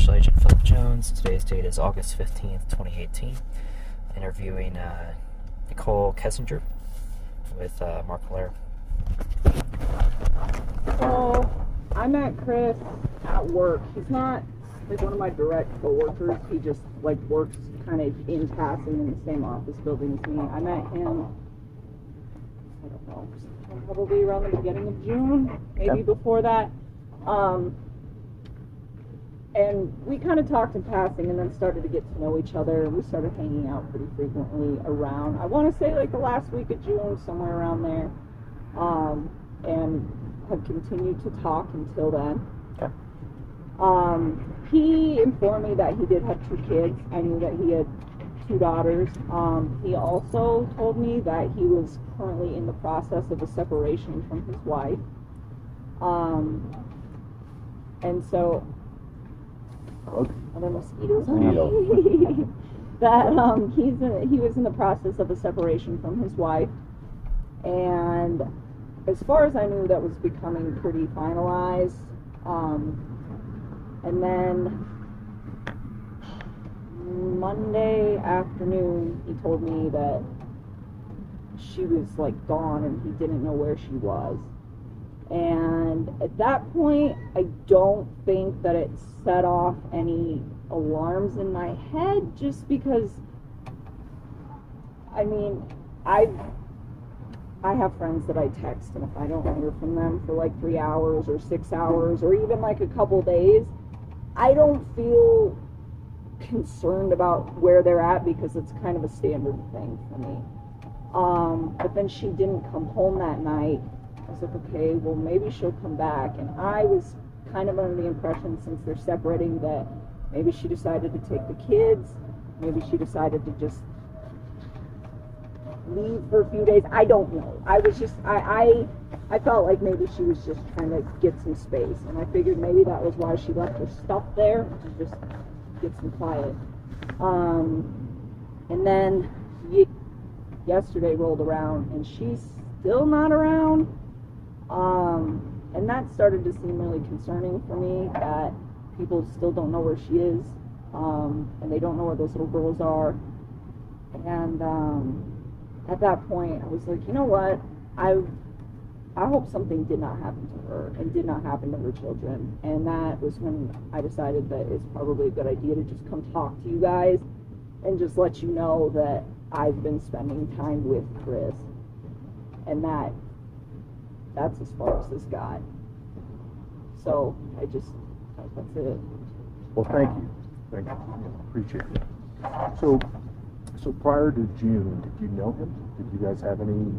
Special Agent Philip Jones. Today's date is August 15th, 2018. Interviewing Nicole Kessinger with Mark Blair. So, I met Chris at work. He's not like one of my direct coworkers. He just like works kind of in passing in the same office building as me. I met him, I don't know, probably around the beginning of June, maybe before that. And we kind of talked in passing and then started to get to know each other. We started hanging out pretty frequently around, I want to say like the last week of June, somewhere around there. And have continued to talk until then. Okay. He informed me that he did have 2 kids. I knew that he had 2 daughters. He also told me that he was currently in the process of a separation from his wife. And so, are there mosquitoes on me? That he was in the process of a separation from his wife, and as far as I knew, that was becoming pretty finalized. And then Monday afternoon, he told me that she was like gone and he didn't know where she was. And at that point, I don't think that it set off any alarms in my head, just because, I mean, I have friends that I text, and if I don't hear from them for like 3 hours or 6 hours or even like a couple days, I don't feel concerned about where they're at, because it's kind of a standard thing for me. But then she didn't come home that night. I was like, okay, well, maybe she'll come back. And I was kind of under the impression, since they're separating, that maybe she decided to take the kids. Maybe she decided to just leave for a few days. I don't know. I was just, I felt like maybe she was just trying to get some space. And I figured maybe that was why she left her stuff there, to just get some quiet. And then yesterday rolled around, and she's still not around. And that started to seem really concerning for me, that people still don't know where she is, and they don't know where those little girls are. And at that point, I was like, you know what, I hope something did not happen to her and did not happen to her children. And that was when I decided that it's probably a good idea to just come talk to you guys and just let you know that I've been spending time with Chris, and that's as far as this got. So that's it. Well, thank you. Appreciate it. So prior to June, did you know him? Did you guys have any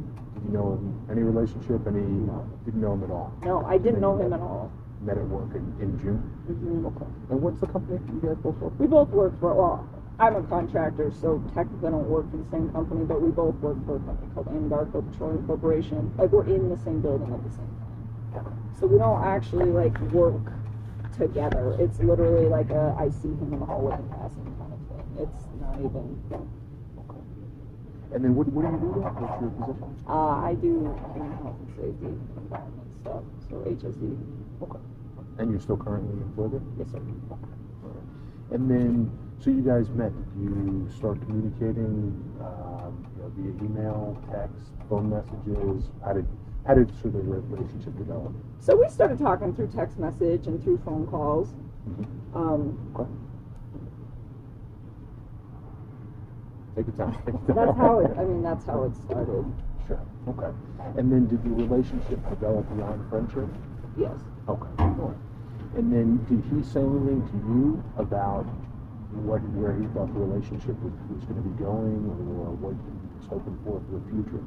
relationship? Did you know him at all? No, I didn't know him at all. Met at work in June? Mm-hmm. Okay. And what's the company you guys both work for? We both work for, well, I'm a contractor, so technically I don't work for the same company, but we both work for a company called Anadarko Petroleum Corporation. Like, we're in the same building at the same time. So we don't actually, like, work together. It's literally like I see him in the hallway in passing kind of thing. It's not even... Okay. And then what do you do there? What's your position? I do health and safety, environment stuff, so HSE. Okay. And you're still currently employed there? Yes, sir. Okay. All right. And then, so you guys met. Did you start communicating via email, text, phone messages? How did sort of the relationship develop? So we started talking through text message and through phone calls. Mm-hmm. Okay. Take your time. That's how it started. Sure. Okay. And then did the relationship develop beyond friendship? Yes. Okay. All right. And then did he say anything to you about where he thought the relationship was going to be going, or what he was hoping for the future?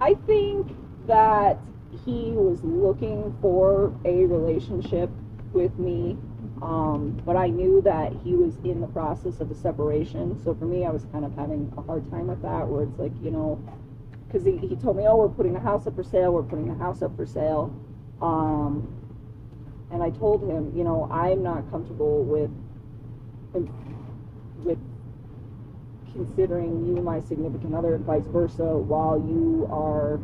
I think that he was looking for a relationship with me, but I knew that he was in the process of a separation. So for me, I was kind of having a hard time with that, where it's like, because he told me, oh, we're putting the house up for sale. And I told him, I'm not comfortable with considering you my significant other, and vice versa, while you are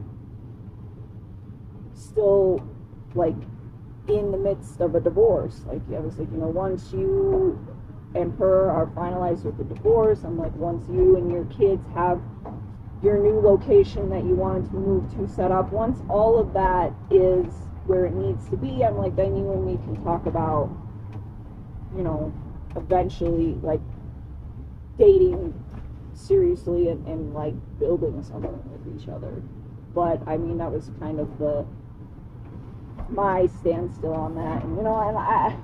still like in the midst of a divorce. Like, I was like, you know, once you and her are finalized with the divorce, I'm like, once you and your kids have your new location that you wanted to move to set up, once all of that is where it needs to be, I'm like, then you and me can talk about, you know, eventually, like, dating seriously and like building something with each other. But I mean, that was kind of my standstill on that. And, you know, and I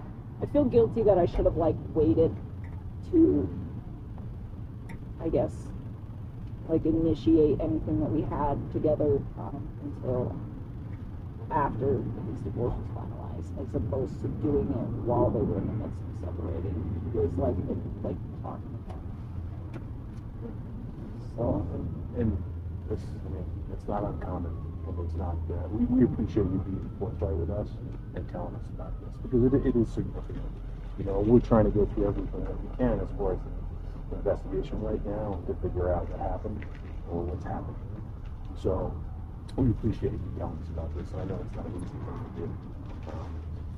feel guilty that I should have, like, waited to, I guess, like, initiate anything that we had together until after his divorce was finalized, as opposed to doing it while they were in the midst of separating. It was like talking about. So, and this, I mean, it's not uncommon, and it's not. We appreciate you being forthright with us and telling us about this, because it is significant. You know, we're trying to go through everything that we can as far as the investigation right now to figure out what happened or what's happening. So we appreciate you telling us about this. I know it's not an easy thing to do.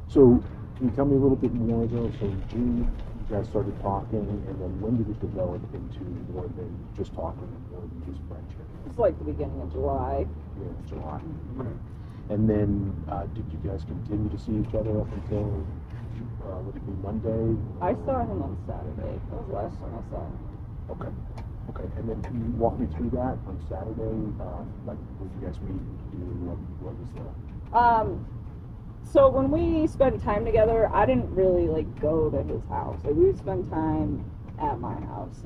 So can you tell me a little bit more though? So June, you guys started talking, and then when did it develop into more than just talking and more than just friendship? It's like the beginning of July. Yeah, July. And then did you guys continue to see each other up until would it be Monday? I saw him on Saturday. That was the last time I saw him. Okay. Okay. And then can you walk me through that on Saturday? Like, what did you guys meet? What was the? So when we spent time together, I didn't really like go to his house. Like, we would spend time at my house.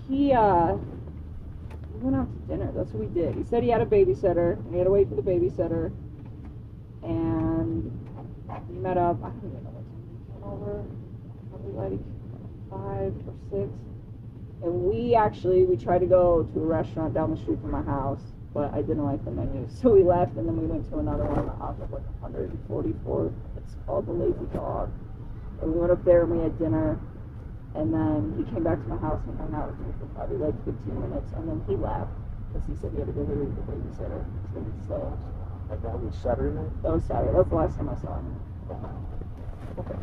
He went out to dinner. That's what we did. He said he had a babysitter, and he had to wait for the babysitter. And we met up. I don't even know what time he came over. Probably like 5 or 6. And we tried to go to a restaurant down the street from my house, but I didn't like the menu. So we left, and then we went to another one off of like 144th. It's called the Lazy Dog. And we went up there and we had dinner. And then he came back to my house and hung out with me for probably like 15 minutes. And then he left because he said he had to go relieve the babysitter. So And that was Saturday night? that was Saturday. That's the last time I saw him. Okay.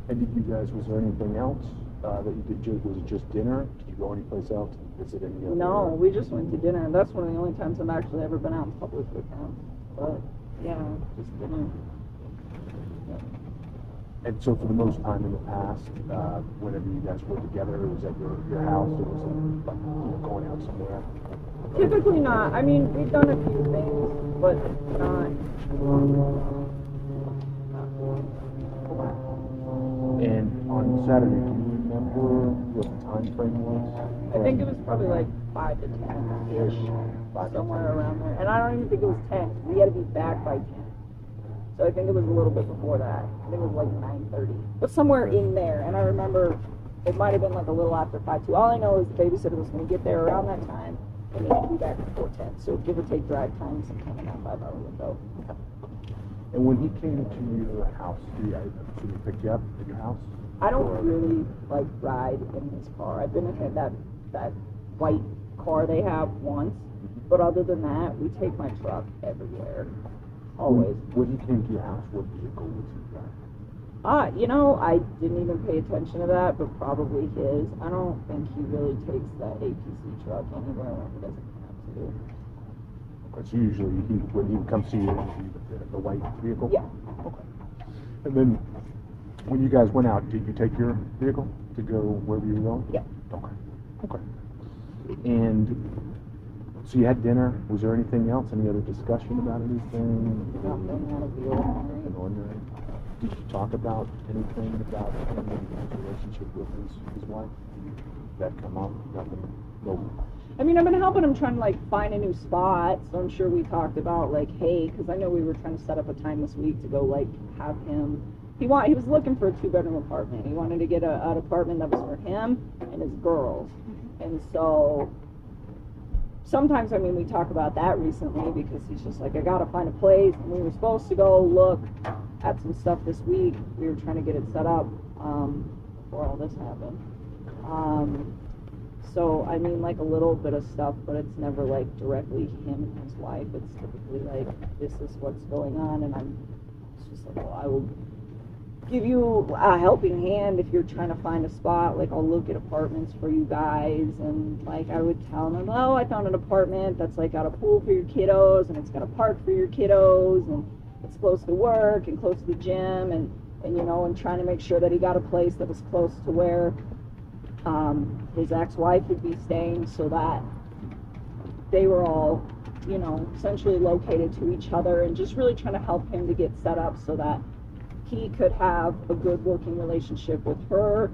And did you guys, was there anything else that you did? Was it just dinner? Did you go anyplace else? Visit any other? No, we just went to dinner. That's one of the only times I've actually ever been out in public with him. But yeah, just dinner. Yeah. And so for the most time in the past, whenever you guys were together, it was at your house, or was it like, you know, going out somewhere? Typically not. I mean, we've done a few things, but not. And on Saturday, do you remember what the time frame was? I think it was probably like 5 to 10-ish, somewhere around there. And I don't even think it was 10. We had to be back by 10. So I think it was a little bit before that. I think it was like 9:30. But somewhere in there. And I remember it might have been like a little after 5 too. All I know is the babysitter was going to get there around that time. And he had to be back before 10. So give or take drive time sometime in that 5-hour window. And when he came to your house, did he pick you up at your house? I don't really like ride in his car. I've been in that white car they have once. But other than that, we take my truck everywhere. Always. When he came to your house, what vehicle was he driving? You know, I didn't even pay attention to that, but probably his. I don't think he really takes that APC truck anywhere when he doesn't have to. Okay, so usually when he comes to you, the white vehicle? Yeah. Okay. And then when you guys went out, did you take your vehicle to go wherever you were going? Yeah. Okay. Okay. And so you had dinner. Was there anything else? Any other discussion about anything? Nothing out of the ordinary. Nothing ordinary. Did you talk about anything about his relationship with his wife? Did that come up? Nothing? No. I mean, I've been helping him trying to, like, find a new spot, so I'm sure we talked about, like, hey, because I know we were trying to set up a time this week to go, like, have him. He was looking for a 2-bedroom apartment. He wanted to get an apartment that was for him and his girls. And so sometimes, I mean, we talk about that recently because he's just like, I gotta find a place. And we were supposed to go look at some stuff this week. We were trying to get it set up before all this happened. So, I mean, like a little bit of stuff, but it's never like directly him and his wife. It's typically like, this is what's going on, and it's just like, well, I will give you a helping hand if you're trying to find a spot. Like, I'll look at apartments for you guys, and like I would tell them, oh, I found an apartment that's like got a pool for your kiddos, and it's got a park for your kiddos, and it's close to work and close to the gym, and you know, and trying to make sure that he got a place that was close to where his ex-wife would be staying, so that they were all, you know, essentially located to each other, and just really trying to help him to get set up so that he could have a good working relationship with her,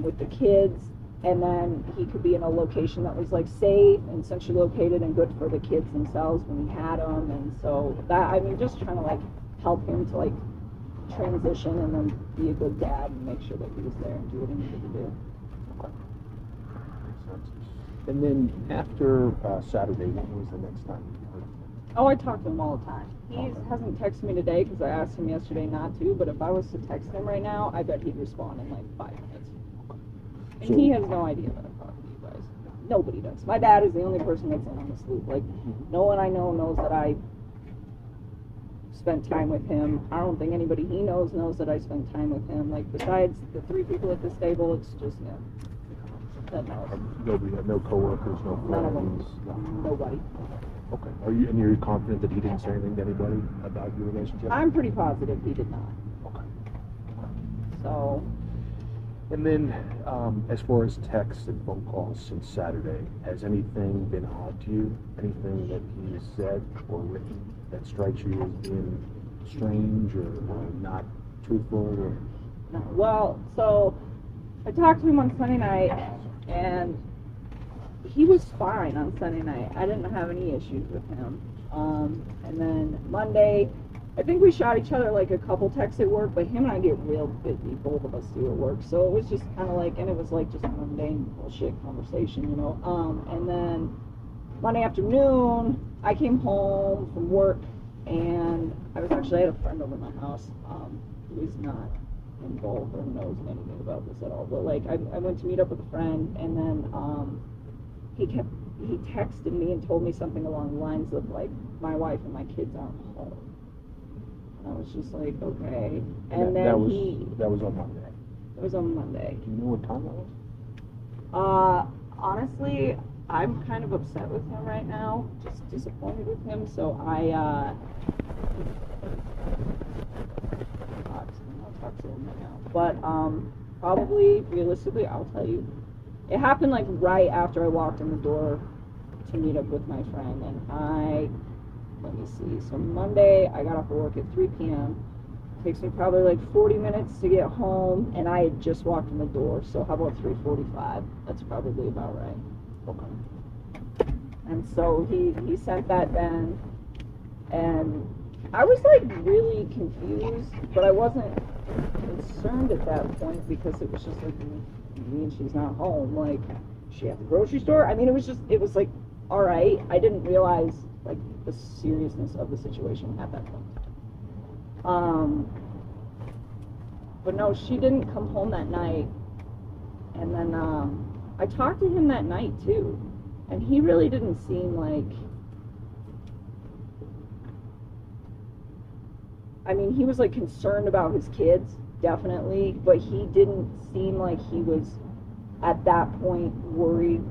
with the kids, and then he could be in a location that was like safe and centrally located and good for the kids themselves when he had them. And so that, I mean, just trying to like help him to like transition and then be a good dad and make sure that he was there and do what he needed to do. And then after Saturday, when was the next time you heard from him? Oh, I talk to him all the time. He hasn't texted me today because I asked him yesterday not to, but if I was to text him right now, I bet he'd respond in like 5 minutes. And So, he has no idea that I'm talking to you guys. Nobody does. My dad is the only person that's in on this loop. Like, no one I know knows that I spent time with him. I don't think anybody he knows that I spent time with him. Like, besides the 3 people at this table, it's just him. That knows. Nobody, no coworkers, no None of friends? them. Nobody. Okay. And you're confident that he didn't say anything to anybody about your relationship? I'm pretty positive he did not. Okay. So, And then, as far as texts and phone calls since Saturday, has anything been odd to you? Anything that he has said or written that strikes you as being strange or not truthful? Or? no. Well, so I talked to him on Sunday night, and he was fine on Sunday night. I didn't have any issues with him. And then Monday, I think we shot each other like a couple texts at work, but him and I get real busy, both of us do at work. So it was just kind of like, and it was like just a mundane bullshit conversation, you know. And then Monday afternoon, I came home from work, and I had a friend over at my house who is not involved or knows anything about this at all. But like, I went to meet up with a friend, and then he texted me and told me something along the lines of like, my wife and my kids aren't home. And I was just like, okay. And that then was on Monday. It was on Monday. Do you know what time that was? Honestly, I'm kind of upset with him right now, just disappointed with him. So I'll talk to him right now. But probably realistically, I'll tell you, it happened like right after I walked in the door to meet up with my friend, and let me see. So Monday, I got off of work at 3 p.m. Takes me probably like 40 minutes to get home, and I had just walked in the door. So how about 3:45? That's probably about right. Okay. And so he sent that then, and I was like really confused, but I wasn't concerned at that point because it was just like, and she's not home. Like, she at the grocery store? I mean, it was like, all right. I didn't realize like the seriousness of the situation at that point. But no, she didn't come home that night. And then I talked to him that night too, and he really didn't seem like, I mean, he was like concerned about his kids, definitely, but he didn't seem like he was at that point worried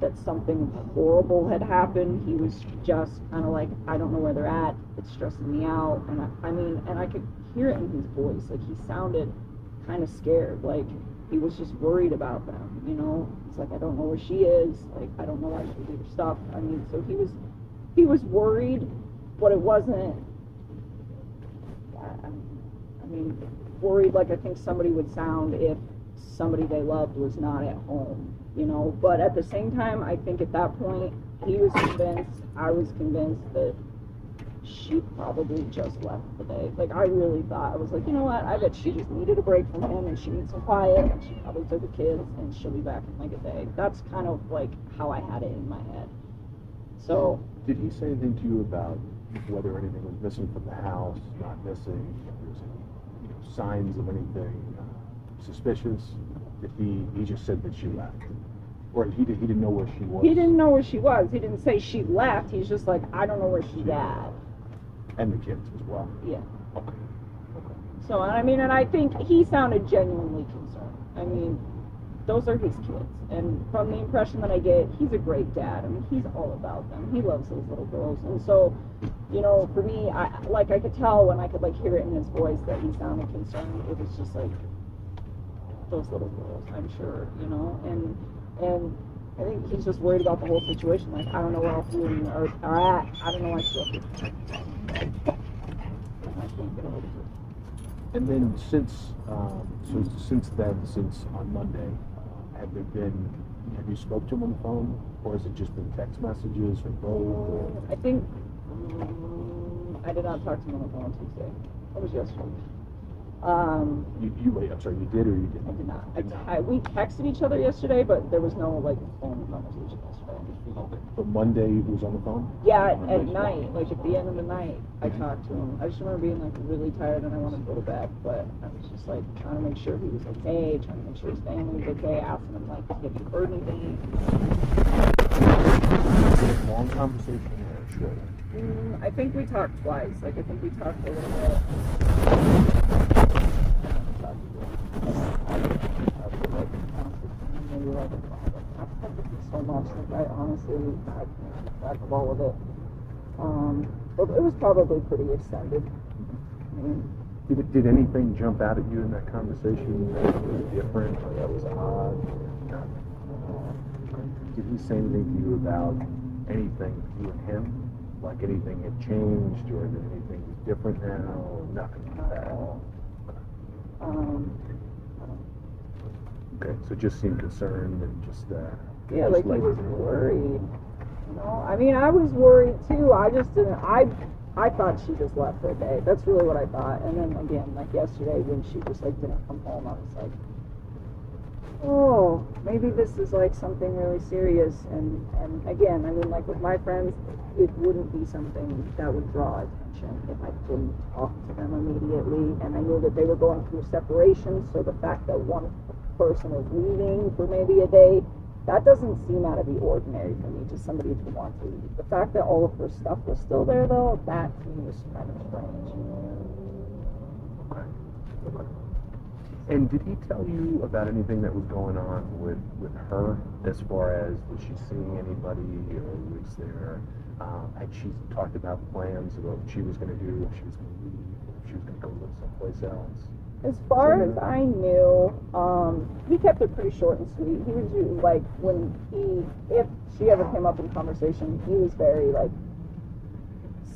that something horrible had happened. He was just kind of like, I don't know where they're at, it's stressing me out. And I could hear it in his voice, like he sounded kind of scared, like he was just worried about them, you know. It's like, I don't know where she is, like I don't know why she did her stuff. I mean, so he was worried, but it wasn't, I mean, worried like I think somebody would sound if somebody they loved was not at home, you know. But at the same time, I think at that point, he was convinced, I was convinced that she probably just left the day. Like, I really thought, I was like, you know what, I bet she just needed a break from him and she needs some quiet, and she probably took the kids and she'll be back in like a day. That's kind of like how I had it in my head. So, did he say anything to you about whether anything was missing from the house, not missing, if there's any signs of anything suspicious? If he just said that she left? Or he didn't know where she was? He didn't know where she was. He didn't say she left. He's just like, I don't know where she's at. And the kids as well? Yeah. Okay. So, I mean, and I think he sounded genuinely concerned. I mean, those are his kids. And from the impression that I get, he's a great dad. I mean, he's all about them. He loves those little girls. And so, you know, for me, I could tell when I could, like, hear it in his voice that he sounded concerned. It was just like, those little girls, I'm sure, you know. And I think he's just worried about the whole situation. Like, I don't know where else we are at. I don't know why she's up here. I can't get over it. And then since on Monday, have you spoke to him on the phone, or has it just been text messages, or both? I think I did not talk to him on the phone Tuesday. That was yesterday. Wait, I'm sorry, you did or you didn't? I did not. We texted each other yesterday, but there was no like phone conversation yesterday. Okay. But Monday he was on the phone? Yeah, at night, like at the end of the night, I talked to him. I just remember being like really tired and I wanted to go to bed, but I was just like trying to make sure he was okay, trying to make sure his family was okay, asking him like, have you heard anything? Long conversation or short? I think we talked twice. Like I think we talked a little bit. So much, like I honestly, I can't keep track of all of it. But it was probably pretty extended. I mean, did anything jump out at you in that conversation that was different or that was odd? Did he say anything to you about anything, you and him? Like anything had changed or that anything was different now or nothing like that? Okay, so just seemed concerned and just yeah, like he was worried. You know, I mean, I was worried too. I just didn't. I thought she just left for a day. That's really what I thought. And then again, like yesterday when she just like didn't come home, I was like, oh, maybe this is like something really serious. And again, I mean, like with my friends, it wouldn't be something that would draw attention if I didn't talk to them immediately. And I knew that they were going through separation, so the fact that one person is leaving for maybe a day, that doesn't seem out of the ordinary for me, just somebody to want to leave. The fact that all of her stuff was still there, though, that to me was kind of strange. Okay. And did he tell you about anything that was going on with her, as far as was she seeing anybody, or was there, had she talked about plans about what she was going to do, if she was going to leave, if she was going to go live someplace else? As far as I knew, he kept it pretty short and sweet. He was like, if she ever came up in conversation, he was very like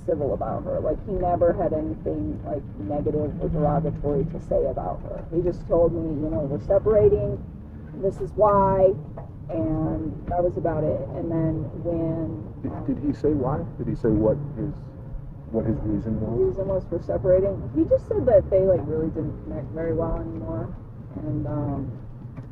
civil about her. Like he never had anything like negative or derogatory to say about her. He just told me, you know, we're separating, this is why, and that was about it. And then when did he say why? Did he say what his reason was? The reason was for separating. He just said that they like really didn't connect very well anymore, and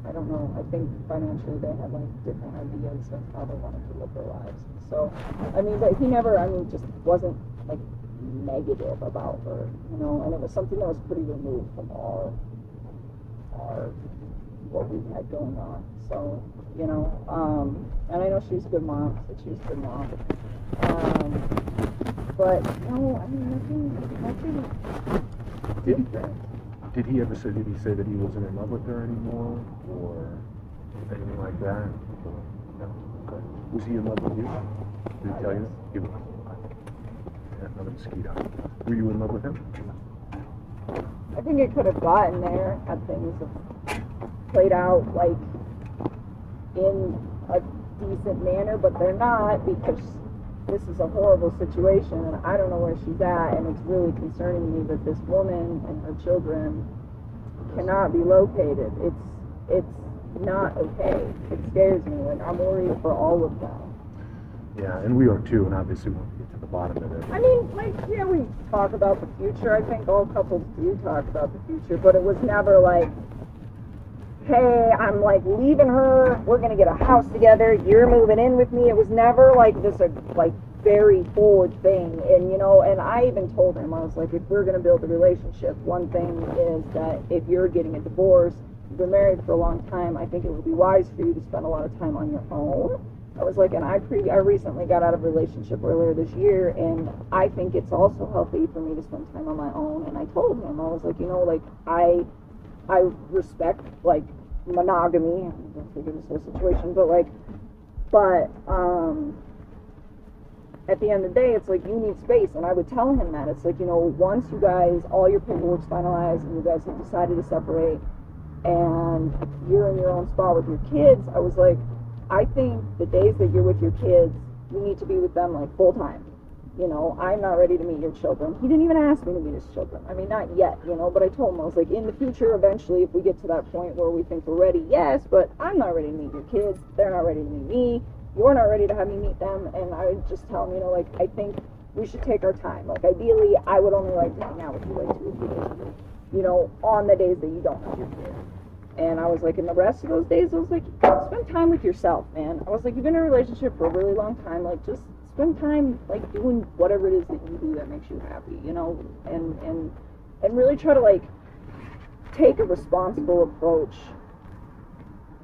I don't know. I think financially they had like different ideas of how they wanted to live their lives. So, I mean, but he never. I mean, just wasn't like negative about her, you know. And it was something that was pretty removed from our what we had going on. So, you know, and I know she's a good mom. Said she was a good mom. But no, I mean nothing different. Did he say that he wasn't in love with her anymore, or anything like that? No. Okay. Was he in love with you? Did he tell you? He was. Okay. Yeah, another mosquito. Were you in love with him? I think it could have gotten there had things played out like in a decent manner, but they're not, because this is a horrible situation and I don't know where she's at, and it's really concerning me that this woman and her children cannot be located. It's not okay. It scares me, and I'm worried for all of them. Yeah, and we are too, and obviously we want to get to the bottom of it. I mean, like, yeah, we talk about the future. I think all couples do talk about the future, but it was never like, hey, I'm like leaving her, we're gonna get a house together, you're moving in with me. It was never like this, like very forward thing. And you know, and I even told him, I was like, if we're gonna build a relationship, one thing is that if you're getting a divorce, you've been married for a long time, I think it would be wise for you to spend a lot of time on your own. I was like, and I recently got out of a relationship earlier this year, and I think it's also healthy for me to spend time on my own. And I told him, I was like, you know, like, I respect, like, monogamy. I don't think it was this situation, but at the end of the day, it's like, you need space. And I would tell him that. It's like, you know, once you guys, all your paperwork's finalized and you guys have decided to separate and you're in your own spot with your kids, I was like, I think the days that you're with your kids, you need to be with them, like, full time. You know, I'm not ready to meet your children. He didn't even ask me to meet his children. I mean, not yet, you know, but I told him, I was like, in the future, eventually, if we get to that point where we think we're ready, yes, but I'm not ready to meet your kids. They're not ready to meet me. You're not ready to have me meet them. And I would just tell him, you know, like, I think we should take our time. Like, ideally, I would only like to hang out with you, like, 2 or 3 days a week, you know, on the days that you don't have your kids. And I was like, in the rest of those days, I was like, spend time with yourself, man. I was like, you've been in a relationship for a really long time. Like, just spend time, like, doing whatever it is that you do that makes you happy, you know, and really try to, like, take a responsible approach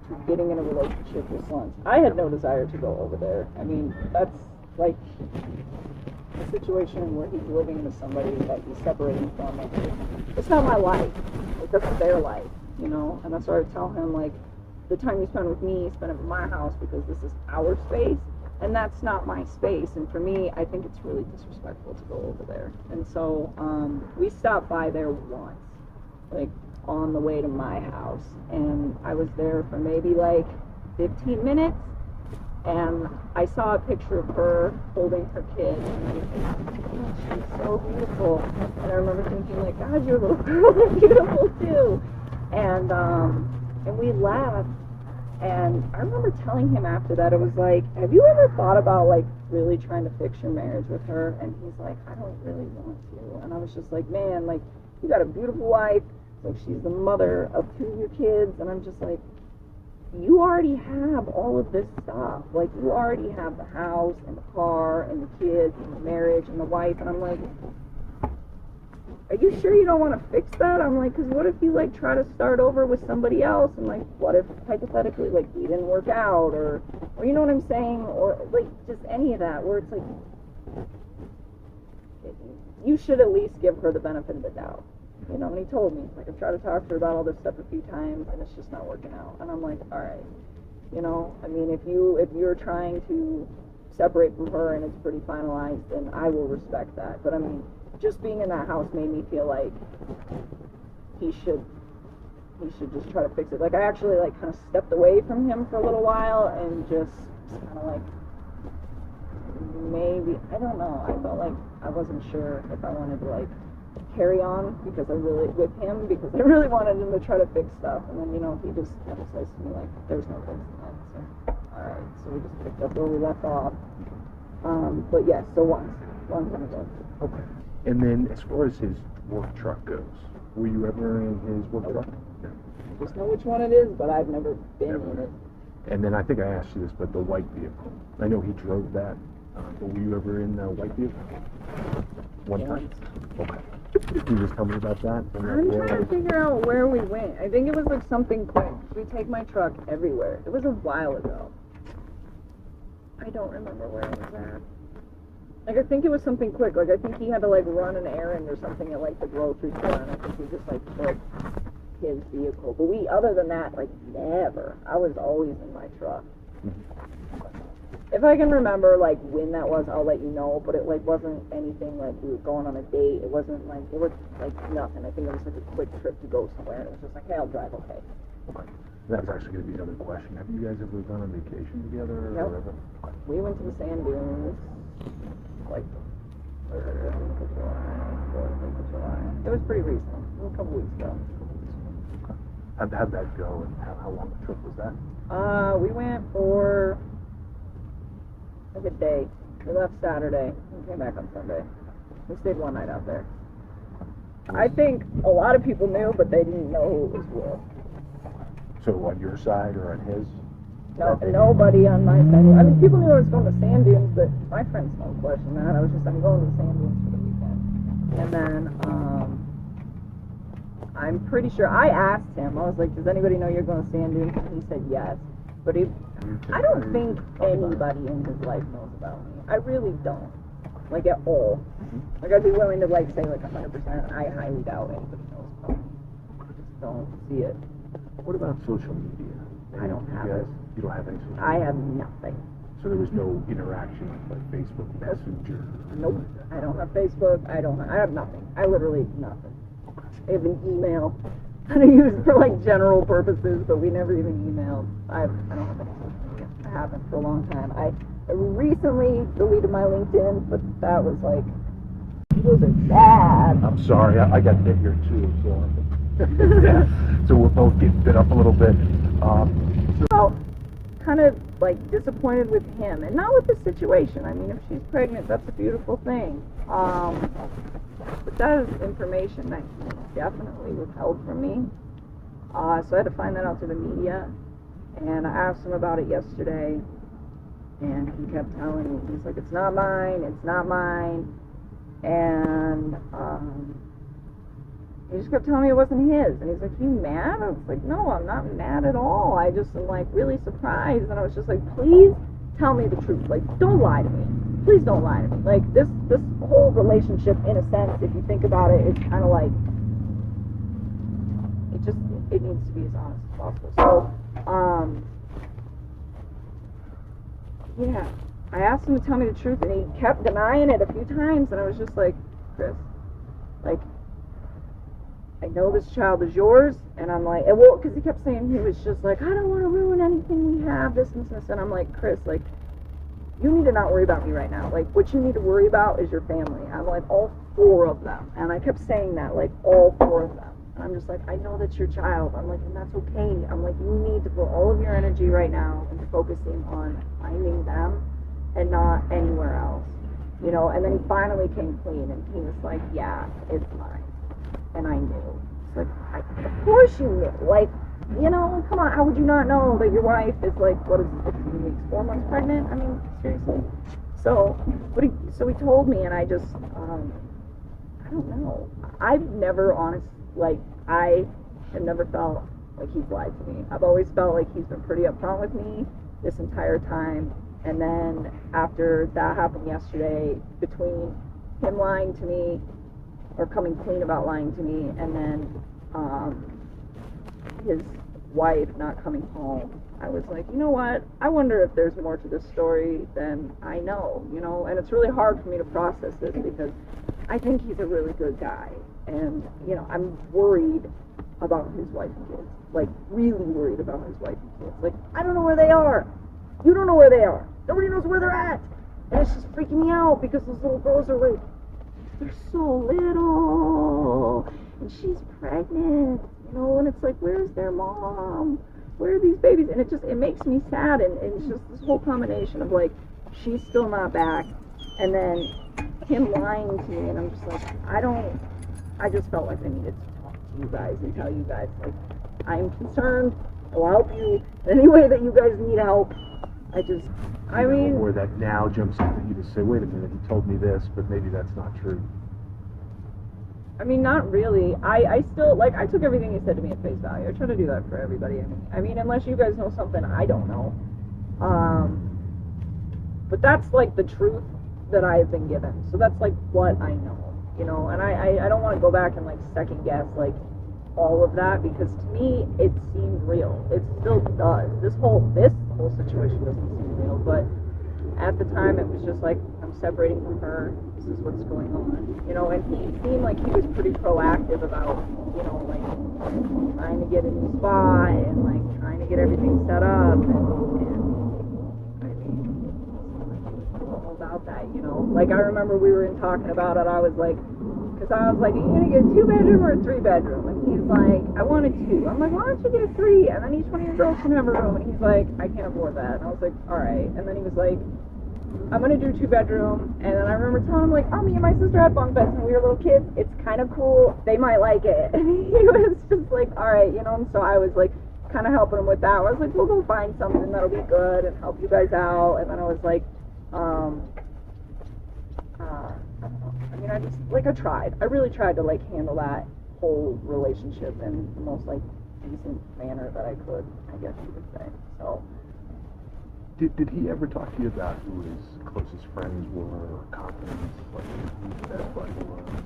to getting in a relationship with Slhe. I had no desire to go over there. I mean, that's, like, a situation where he's living with somebody that he's separating from. Like, it's not my life. Like, that's their life. You know, and that's why I tell him, like, the time you spend with me, spend it at my house because this is our space, and that's not my space. And for me, I think it's really disrespectful to go over there. And so we stopped by there once, like, on the way to my house, and I was there for maybe like 15 minutes, and I saw a picture of her holding her kid, and I was like, oh, she's so beautiful. And I remember thinking, like, God, your little girls are beautiful too. And we laughed, and I remember telling him after that, it was like, have you ever thought about, like, really trying to fix your marriage with her? And he's like, I don't really want to. And I was just like, man, like, you got a beautiful wife, like, she's the mother of 2 of your kids, and I'm just like, you already have all of this stuff. Like, you already have the house and the car and the kids and the marriage and the wife. And I'm like, are you sure you don't want to fix that? I'm like, because what if you, like, try to start over with somebody else, and, like, what if, hypothetically, like, we didn't work out, or you know what I'm saying, or, like, just any of that, where it's like, you should at least give her the benefit of the doubt, you know. And he told me, like, I've tried to talk to her about all this stuff a few times, and it's just not working out. And I'm like, all right, you know, I mean, if you're trying to separate from her and it's pretty finalized, then I will respect that. But I mean, just being in that house made me feel like he should just try to fix it. Like, I actually, like, kind of stepped away from him for a little while and just kind of, like, maybe, I don't know, I felt like I wasn't sure if I wanted to, like, carry on because I really wanted him to try to fix stuff. And then, you know, he just kind of says to me, like, there's no fixing it. So, alright, so we just picked up where we left off. But yes, so long time ago. Okay. And then, as far as his work truck goes, were you ever in his work truck? No. I just know which one it is, but I've never been in it. And then I think I asked you this, but the white vehicle. I know he drove that, but were you ever in the white vehicle? One time? Okay. Can you just tell me about that? I'm trying to figure out where we went. I think it was, like, something quick. We take my truck everywhere. It was a while ago. I don't remember where it was at. Like, I think it was something quick. Like, I think he had to, like, run an errand or something at, like, the grocery store, and I think we just, like, took his vehicle. But other than that, like, never. I was always in my truck. If I can remember, like, when that was, I'll let you know, but it, like, wasn't anything like we were going on a date. It wasn't, like, it was, like, nothing. I think it was, like, a quick trip to go somewhere, and it was just like, hey, I'll drive, okay. Okay. That was actually going to be another question. Have you guys ever gone on vacation together? Or whatever? Okay. We went to the sand dunes, like, 3rd of July. It was pretty recent. It was a couple weeks ago. Okay. How'd that go, and how long a trip was that? We went for, like, a day. We left Saturday and came back on Sunday. We stayed one night out there. I think a lot of people knew, but they didn't know who it was with. So on your side or on his? No, nobody on my side. I mean, people knew I was going to sand dunes, but my friends don't question that. I was just, I'm going to the sand dunes for the weekend. And then, I'm pretty sure, I asked him, I was like, does anybody know you're going to Sandune? And he said yes. But I don't think anybody in his life knows about me. I really don't. Like, at all. Like, I'd be willing to, like, say, like, 100%. I highly doubt anybody knows about me. I just don't see it. What about social media? I don't have it. You don't have any social media? I have nothing. So there was no interaction like Facebook Messenger? Nope. I don't have Facebook. I have nothing. I literally nothing. I have an email that I use for like general purposes, but we never even emailed. I don't have any social media. I haven't for a long time. I recently deleted my LinkedIn, but that was like, those are bad. I'm sorry, I got bit here too, so yeah. So we're both getting bit up a little bit. So kind of like disappointed with him, and not with the situation. I mean, if she's pregnant, that's a beautiful thing. But that is information that he definitely withheld from me. So I had to find that out through the media, and I asked him about it yesterday, and he kept telling me, he's like, it's not mine, and he just kept telling me it wasn't his, and he's like, you mad? I was like, no, I'm not mad at all. I just am like really surprised, and I was just like, please tell me the truth. Like, don't lie to me. Please don't lie to me. Like, this whole relationship, in a sense, if you think about it, it's kind of like, it needs to be as honest as possible. So, yeah, I asked him to tell me the truth, and he kept denying it a few times, and I was just like, Chris, like, I know this child is yours, and I'm like, well, because he kept saying, he was just like, I don't want to ruin anything we have, this and this, and I'm like, Chris, like, you need to not worry about me right now. Like, what you need to worry about is your family. I'm like, all 4 of them, and I kept saying that, like, all 4 of them. And I'm just like, I know that's your child. I'm like, and that's okay. I'm like, you need to put all of your energy right now into focusing on finding them and not anywhere else, you know. And then he finally came clean, and he was like, yeah, it's mine. And I knew. It's like, of course you knew. Like, you know, come on, how would you not know that your wife is like, what is it, 15 weeks, 4 months pregnant? I mean, seriously. So he told me, and I just, I don't know. I've never I have never felt like he's lied to me. I've always felt like he's been pretty upfront with me this entire time. And then after that happened yesterday, between him lying to me, or coming clean about lying to me, and then his wife not coming home, I was like, you know what, I wonder if there's more to this story than I know, you know. And it's really hard for me to process this, because I think he's a really good guy, and, you know, I'm worried about his wife and kids, like, really worried about his wife and kids. Like, I don't know where they are. You don't know where they are. Nobody knows where they're at. And it's just freaking me out, because those little girls are like, they're so little, and she's pregnant, you know, and it's like, where's their mom? Where are these babies? And it makes me sad, and it's just this whole combination of, like, she's still not back, and then him lying to me, and I'm just like, I just felt like I needed to talk to you guys and tell you guys, like, I'm concerned, I'll help you in any way that you guys need help. I mean, or that now jumps out at you to say, wait a minute, he told me this, but maybe that's not true. I mean, not really. I still, like, I took everything he said to me at face value. I try to do that for everybody. I mean, unless you guys know something I don't know. But that's, like, the truth that I have been given. So that's, like, what I know, you know. And I don't want to go back and, like, second guess, like, all of that, because to me, it seemed real. It still does. This whole situation doesn't seem real, but at the time, it was just like, I'm separating from her, this is what's going on, you know. And he seemed like he was pretty proactive about, you know, like, trying to get a new spot, and, like, trying to get everything set up, and I mean, all about that, you know. Like, I remember we were talking about it, I was like, because I was like, are you going to get a 2-bedroom or a 3-bedroom? And he's like, I want a 2. I'm like, why don't you get a 3? And then each one of your girls can have a room. And he's like, I can't afford that. And I was like, all right. And then he was like, I'm going to do 2-bedroom. And then I remember telling him, like, oh, me and my sister had bunk beds when we were little kids. It's kind of cool. They might like it. And he was just like, all right, you know. And so I was like, kind of helping him with that. I was like, we'll go find something that'll be good and help you guys out. And then I was like, I mean, I just, like, I really tried to, like, handle that whole relationship in the most like decent manner that I could, I guess you could say. So Did he ever talk to you about who his closest friends were, or confidants, like who his best buddy was?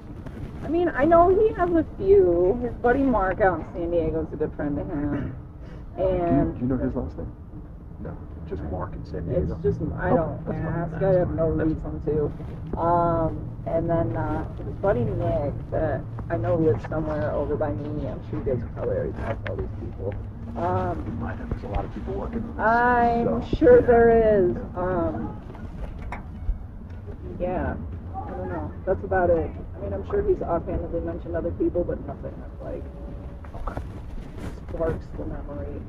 I mean, I know he has a few. His buddy Mark out in San Diego is a good friend to him. And do you know his last name? No, just Mark in San Diego. it's just, I don't ask. I have no reason to. And then his buddy Nick, that I know lives somewhere over by me. I'm sure you guys probably already talked to all these people. There's a lot of people working on this. I'm sure there is. Yeah, I don't know. That's about it. I mean, I'm sure he's offhandedly mentioned other people, but nothing that like sparks the memory.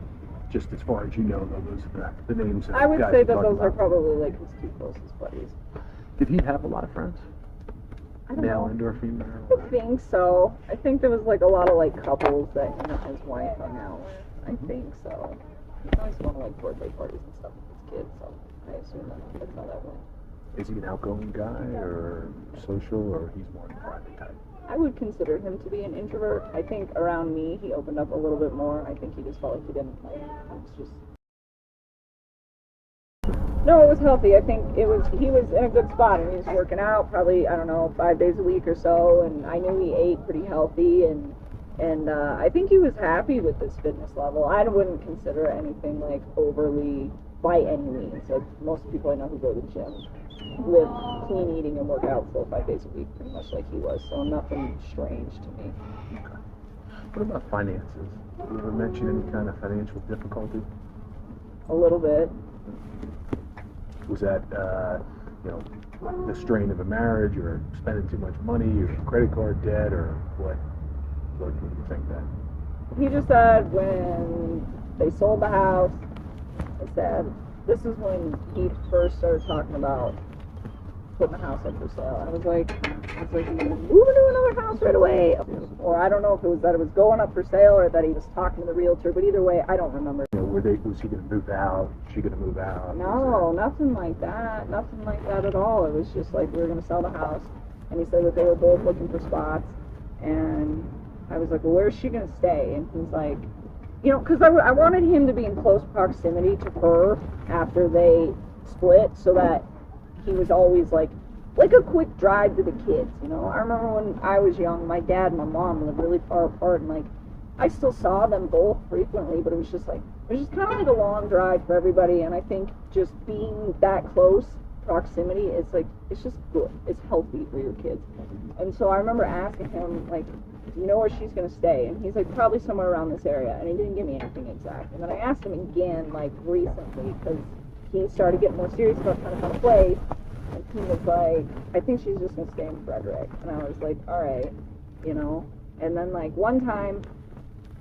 Just as far as you know, though, those are the names. I would guys say you're that talking those are about. probably like his two closest buddies. Did he have a lot of friends? I don't Male know. and or female? I think so. I think there was like a lot of like couples that him and his wife hung out with. I think so. He always went to like birthday parties and stuff with his kids, so I assume that's how that went. Is he an outgoing guy or social, or he's more the private type? I would consider him to be an introvert. I think around me he opened up a little bit more. I think he just felt like he didn't like. It's just. No, it was healthy. I think he was in a good spot, and he was working out probably, I don't know, 5 days a week or so, and I knew he ate pretty healthy, and I think he was happy with his fitness level. I wouldn't consider anything like overly by any means. Like most people I know who go to the gym live clean eating and work out 4 or 5 days a week, pretty much like he was, so nothing strange to me. Okay. What about finances? Did you ever mention any kind of financial difficulty? A little bit. Was that, the strain of a marriage, or spending too much money, or credit card debt, or what? What do you think that? He just said when they sold the house, they said, this is when he first started talking about putting the house up for sale. I was like, he's gonna move into another house right away. Or I don't know if it was that it was going up for sale or that he was talking to the realtor, but either way, I don't remember. Was he going to move out? Was she going to move out? No, nothing like that. Nothing like that at all. It was just like we were going to sell the house. And he said that they were both looking for spots. And I was like, well, where's she going to stay? And he's like, because I wanted him to be in close proximity to her after they split so that he was always like a quick drive to the kids, I remember when I was young, my dad and my mom lived really far apart, and like I still saw them both frequently, but it was just kind of like a long drive for everybody. And I think just being that close proximity is like, it's just good, it's healthy for your kids. And so I remember asking him, like, do you know where she's going to stay? And he's like, probably somewhere around this area, and he didn't give me anything exact. And then I asked him again, like, recently, because he started getting more serious about trying to find a place. And he was like, I think she's just going to stay in Frederick. And I was like, all right, And then, like, one time,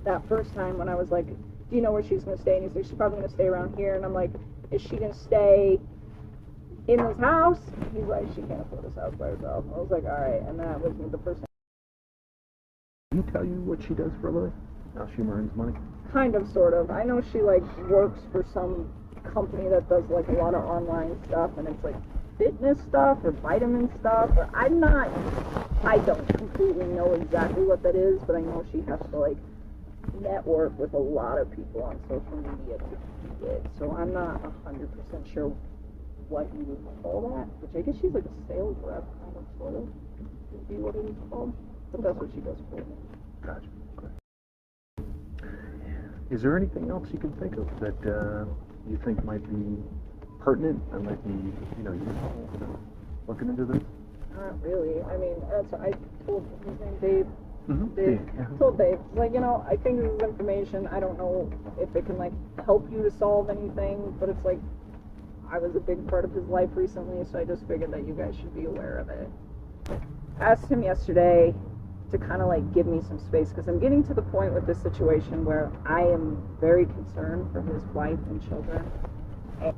that first time when I was like, do you know where she's going to stay? And he's like, she's probably going to stay around here. And I'm like, is she going to stay in this house? He's like, she can't afford this house by herself. I was like, all right. And that was the first time. Can he tell you what she does for a living? How she earns money? Kind of, sort of. I know she, like, works for some company that does, like, a lot of online stuff, and it's, like, fitness stuff or vitamin stuff. Or I don't completely know exactly what that is, but I know she has to, like, network with a lot of people on social media to do it. So I'm not 100% sure what you would call that, which I guess she's like a sales rep, kind of, sort of, would be what it is called. But that's what she does for me. Gotcha. Okay. Is there anything else you can think of that you think might be pertinent and might be, useful looking into this? Not really. I mean, I told his name Dave. Mm-hmm. Dave. Told Dave, like, I think this is information. I don't know if it can, like, help you to solve anything, but it's like, I was a big part of his life recently, so I just figured that you guys should be aware of it. I asked him yesterday to kind of, like, give me some space, because I'm getting to the point with this situation where I am very concerned for his wife and children. And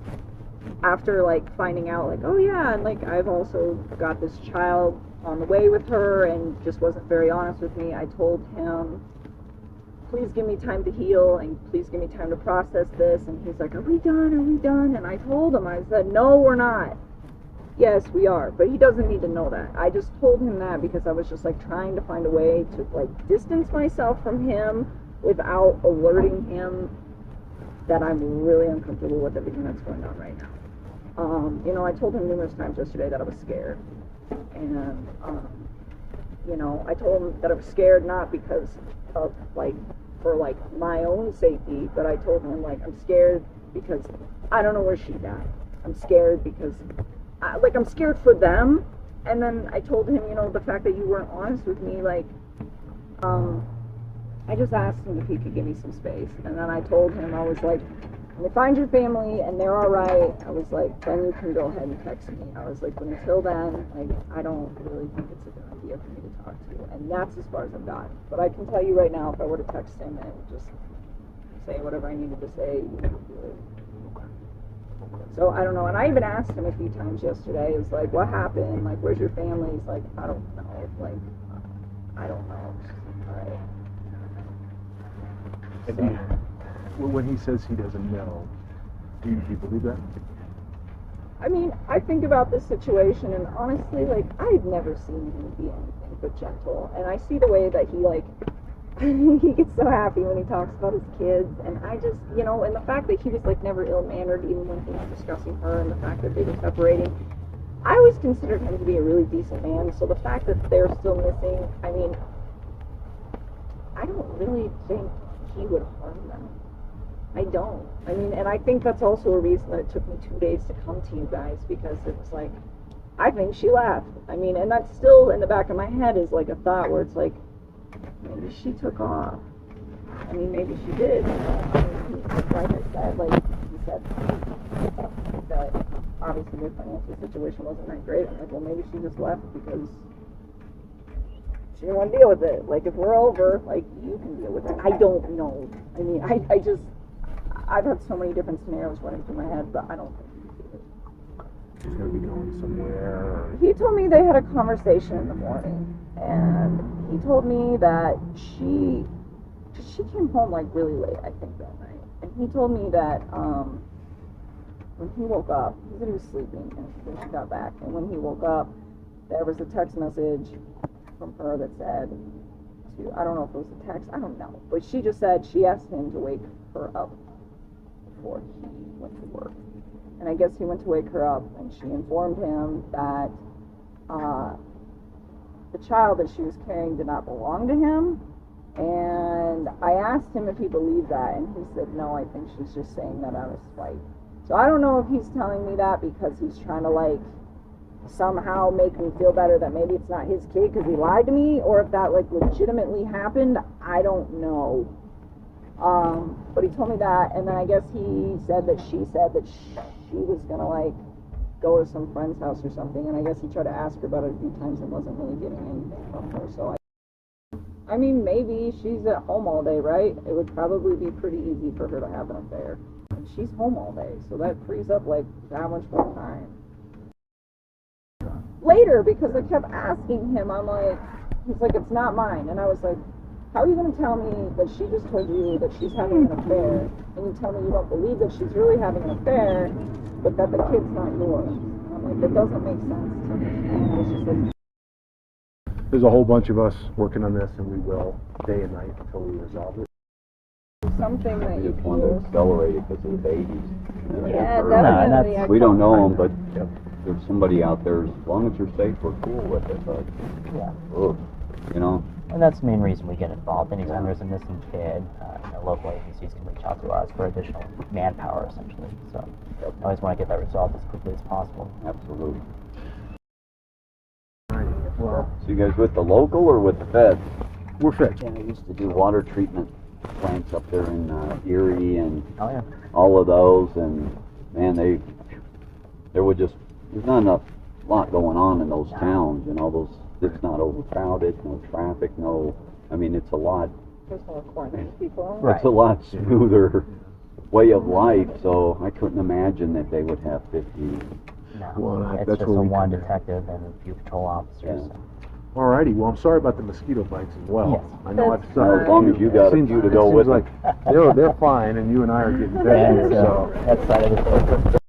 after, like, finding out, like, oh yeah, and, like, I've also got this child on the way with her, and just wasn't very honest with me, I told him, please give me time to heal, and please give me time to process this. And he's like, are we done? And I told him, I said, no, we're not. Yes, we are, but he doesn't need to know that. I just told him that because I was just like trying to find a way to like distance myself from him without alerting him that I'm really uncomfortable with everything that's going on right now. You know, I told him numerous times yesterday that I was scared, and you know, I told him that I was scared not because of like for like my own safety, but I told him like I'm scared because I don't know where she's at. I'm scared because I'm scared for them. And then I told him, you know, the fact that you weren't honest with me, like I just asked him if he could give me some space, and then I told him, I was like, when you find your family and they're all right, I was like, then you can go ahead and text me. I was like, but until then, like, I don't really think it's a good idea for me to talk to you. And that's as far as I've gotten. But I can tell you right now, if I were to text him and just say whatever I needed to say, he would do it. So I don't know. And I even asked him a few times yesterday, it's like, what happened? Like, where's your family? He's like, I don't know. Like, I don't know. All right. And when he says he doesn't know, do you believe that? I mean, I think about this situation, and honestly, like, I've never seen him be anything but gentle. And I see the way that he, like, he gets so happy when he talks about his kids. And I just, you know, and the fact that he was, like, never ill-mannered, even when he was discussing her, and the fact that they were separating, I always considered him to be a really decent man. So the fact that they're still missing, I mean, I don't really think he would harm them. I don't. I mean, and I think that's also a reason that it took me 2 days to come to you guys, because it was like, I think she left. I mean, and that's still in the back of my head is like a thought where it's like, maybe she took off. I mean, maybe she did. I mean, like I said, like he said that obviously their financial situation wasn't that great. I'm like, well, maybe she just left because she didn't want to deal with it. Like, if we're over, like, you can deal with it. I don't know. I mean, I've had so many different scenarios running through my head, but I don't think he did it. She's going to be going somewhere. He told me they had a conversation in the morning, and he told me that she came home, like, really late, I think, that night. And he told me that when he woke up, he said he was sleeping when she got back, and when he woke up, there was a text message from her that said I don't know if it was a text, I don't know, but she just said she asked him to wake her up before he went to work. And I guess he went to wake her up, and she informed him that the child that she was carrying did not belong to him. And I asked him if he believed that, and he said, no, I think she's just saying that out of spite. So I don't know if he's telling me that because he's trying to, like, somehow make me feel better that maybe it's not his kid because he lied to me, or if that, like, legitimately happened. I don't know. But he told me that, and then I guess he said that she was gonna, like, go to some friend's house or something, and I guess he tried to ask her about it a few times and wasn't really getting anything from her. So I mean, maybe she's at home all day, right? It would probably be pretty easy for her to have an affair. And she's home all day, so that frees up, like, that much more time. Later, because I kept asking him, I'm like, he's like, it's not mine. And I was like, how are you going to tell me that she just told you that she's having an affair, and you tell me you don't believe that she's really having an affair, but that the kid's not yours? I'm like, that doesn't make sense to me. And I was just like, there's a whole bunch of us working on this, and we will day and night until we resolve it. something that you just want to accelerate it because of the babies. Yeah, definitely. We don't know them, but there's somebody out there. As long as you're safe, we're cool with it. But Yeah. you know, And that's the main reason we get involved. Anytime there's a missing kid, local agencies can reach out to us for additional manpower, essentially. So I always want to get that resolved as quickly as possible. absolutely. Well, So you guys with the local or with the feds? we're fixed. Yeah, I used to do water treatment plants up there in Erie and Oh, yeah. all of those, and man, there's not enough lot going on in those towns, it's not overcrowded, no traffic, I mean, it's a lot, There's more quarantine people. Right. it's a lot smoother way of life, so I couldn't imagine that they would have 50. No. Well, It's that's just where a we one come in. detective and a few patrol officers. Yeah. Alrighty, well, I'm sorry about the mosquito bites as well. Yes. I know That's I've Well, as long as you got a seems- few to it go seems with like they're fine, and you and I are getting better Yeah, here, so. that's side of the